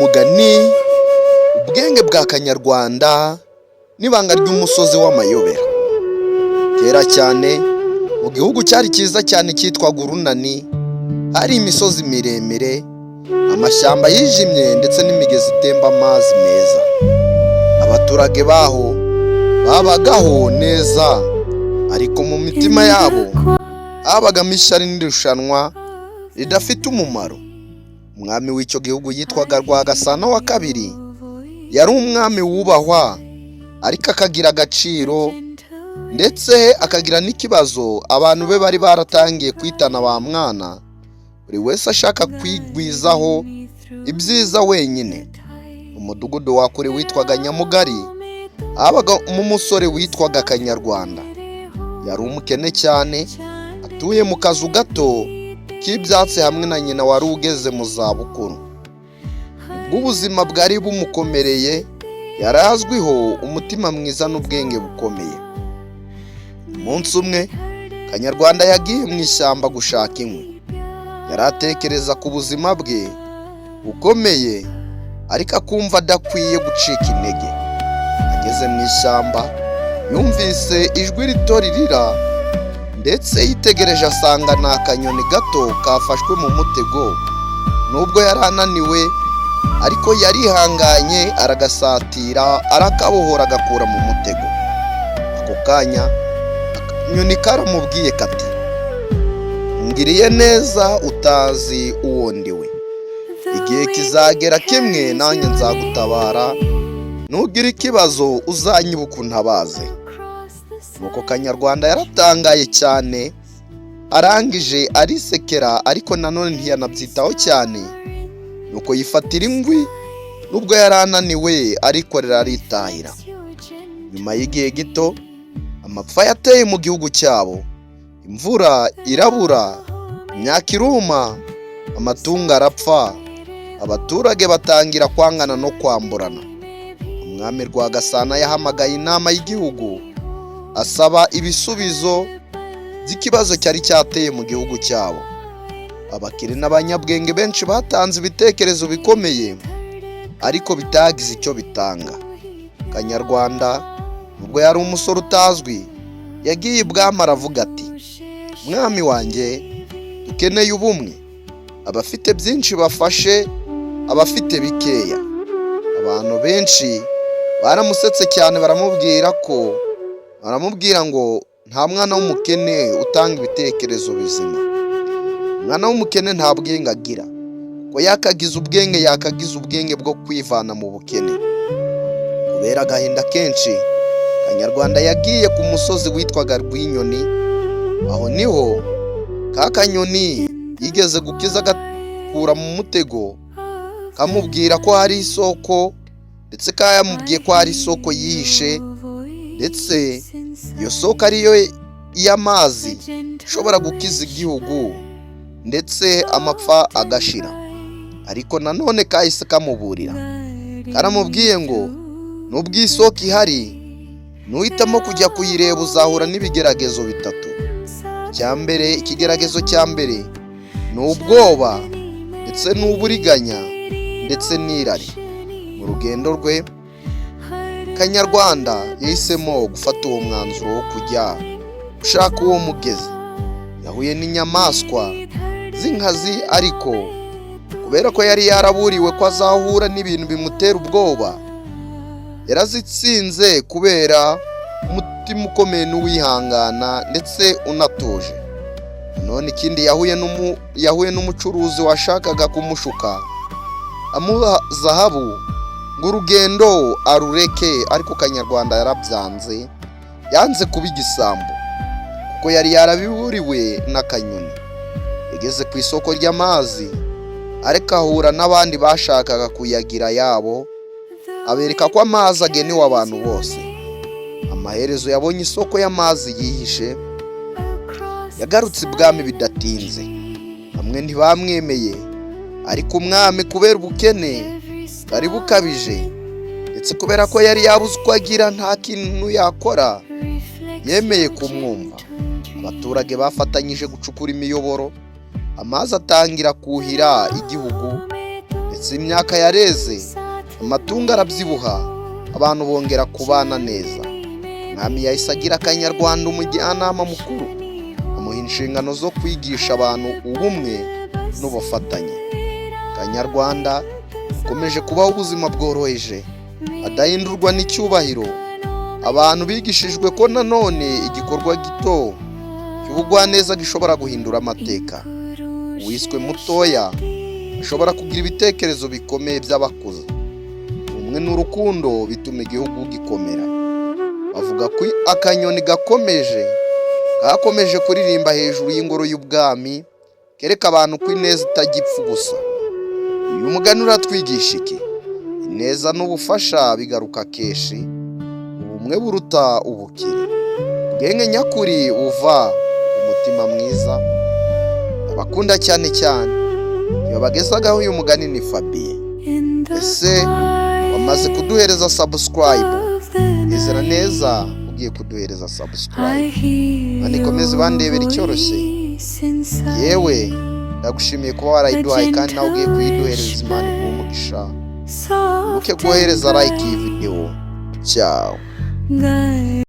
umugani ubwenge bwa Kanyarwanda n'ibanga ry'umusozi w'amayobera. Kera cyane mu gihugu cyari cyiza cyane cyitwaga Urunani, hari imisozi miremire, amashyamba yijimye ndetse n'imigezi itemba amazi meza. Abaturage baho babagaho neza, ariko mu mitima yabo habagamo ishyari n'irushanwa ridafite umumaro. Umwami w'icyo gihugu yitwaga Rwagasana wa kabiri, yari umwami wubahwa ariko akagira agaciro, ndetse akagira n'ikibazo abantu be bari baratangiye kwitana ba mwana, buri wese ashaka kwigwizaho ibyiza wenyine. Umudugudu wa kure witwaga Nyamugari habaga umusore witwaga Kanyarwanda. Yari umukene cyane, atuye mu kazu gato k'ibyatsi hamwe na nyina wari ugeze mu zabukuru. Ubuzima bwari bumukomereye, yari azwiho umutima mwiza n'ubwenge bukomeye. Umunsi umwe Kanyarwanda yagiye mu ishyamba gushaka inkwi. Yari atekereza ku buzima bwe bukomeye, ariko akumva adakwiye gucika intege. Ageze mu ishyamba yumvise ijwi rito ririra, ndetse yitegereje asanga ni akanyoni gato kafashwe mu mutego. Nubwo yari ananiwe, ariko yarihanganye aragasatira, arakabohora agakura mu mutego. Ako kanya akanyoni karamubwiye kati, ngiriye neza utazi uwo ndiwe. Igihe kizagera kimwe nanjye nzagutabara, nugira ikibazo uzanyibuka untabaze. Nuko Kanyarwanda yaratangaye cyane, arangije arisekera, ariko nanone ntiyanabyitaho cyane. Nuko yifatira ingwi, nubwo yari ananiwe ariko aritahira. Nyuma y'igihe gito amapfa yateye mu gihugu cyabo. Imvura irabura, imyaka iruma, amatungo arapfa, abaturage batangira kwangana no kwamburana. Umwami Rwagasana yahamagaye inama y'igihugu, asaba ibisubizo by'ikibazo cyari cyateye mu gihugu cyabo. Abakire n'abanyabwenge benshi batanze ibitekerezo bikomeye, ariko bitagize icyo bitanga. Kanyarwanda, nubwo yari umusore utazwi, yagiye ibwami aravuga ati, mwami wanjye, dukeneye ubumwe. Abafite byinshi bafashe abafite bikeya. Abantu benshi baramusetse cyane, baramubwira ngo nta mwana w'umukene utanga ibitekerezo bizima. Umwana w'umukene nta bwenge agira, ko yakagize ubwenge bwo kwivana mu bukene. Kubera agahinda kenshi, Kanyarwanda yagiye ku musozi witwaga Rwinyoni. Aho niho ka kanyoni yigeze gukiza agakura mu mutego, kamubwira ko hari isoko, ndetse kayamubwiye ko hari isoko yihishe, ndetse iyo soko ariyo y'amazi ishobora gukiza igihugu, ndetse amapfa agashira. Ariko nanone kahise kamuburira, karamubwiye ngo nubwo isoko ihari, nuhitamo kujya kuyireba uzahura n'ibigeragezo bitatu. Ikigeragezo cya mbere ni ubwoba, ndetse n'uburiganya, ndetse n'irari. Mu rugendo rwe, Kanyarwanda yahisemo gufata uwo mwanzuro wo kujya gushaka uwo mugezi. Yahuye n'inyamaswa z'inkazi, ariko kubera ko yari yaraburiwe ko azahura n'ibintu bimutera ubwoba, yarazitsinze kubera umutima ukomeye n'uwihangana ndetse unatuje. None ikindi, yahuye n'umucuruzi washakaga kumushuka amuha zahabu ngo urugendo arureke, ariko Kanyarwanda yarabyanze, yanze kuba igisambo kuko yari yarabiburiwe n'akanyoni. Yageze ku isoko ry'amazi, ariko ahura n'abandi bashakaga kuyagira yabo, abereka ko amazi agenewe abantu bose. Amaherezo yabonye isoko y'amazi yihishe, yagarutse ibwami bidatinze. Bamwe ntibamwemeye, ariko umwami kubera ubukene bari bukabije, ndetse kubera ko yari yabuze uko agira nta kintu yakora, yemeye kumwumva. Abaturage bafatanyije gucukura imiyoboro, amazi atangira kuhira igihugu, ndetse imyaka yareze, amatungo arabyibuha, abantu bongera kubana neza. Umwami yahise agira Kanyarwanda umujyanama mukuru, amuha inshingano zo kwigisha abantu ubumwe n'ubufatanye. Kanyarwanda akomeje kubaho ubuzima bworoheje, adahindurwa n'icyubahiro. Abantu bigishijwe ko nanone igikorwa gito cy'ubugwaneza gishobora guhindura amateka. Uwiswe mutoya ashobora kugira ibitekerezo bikomeye by'abakuze. Ubumwe n'urukundo bituma igihugu gikomera. Bavuga ko akanyoni gakomeje kuririmba hejuru y'ingoro y'ubwami, kereka abantu ko ineza itagipfa gusa. Uyu mugani uratwigisha iki? Ineza n'ubufasha bigaruka kenshi, ubumwe buruta ubukire. Ubwenge nyakuri uva ku mutima mwiza. Abakunda cyane iyo bagezagaho uyu mugani ni Fabien. Ese wamaze kuduhereza subscribe? Izera neza ugiye kuduhereza subscribe. Manikomeze bandebera icyoroshye. Yewe ndagushimiye kuba warayiduhaye kandi nawe ugiye kuyiduhereza. Imana iguhe umugisha. Uke kohereza like iyi video. Ciao.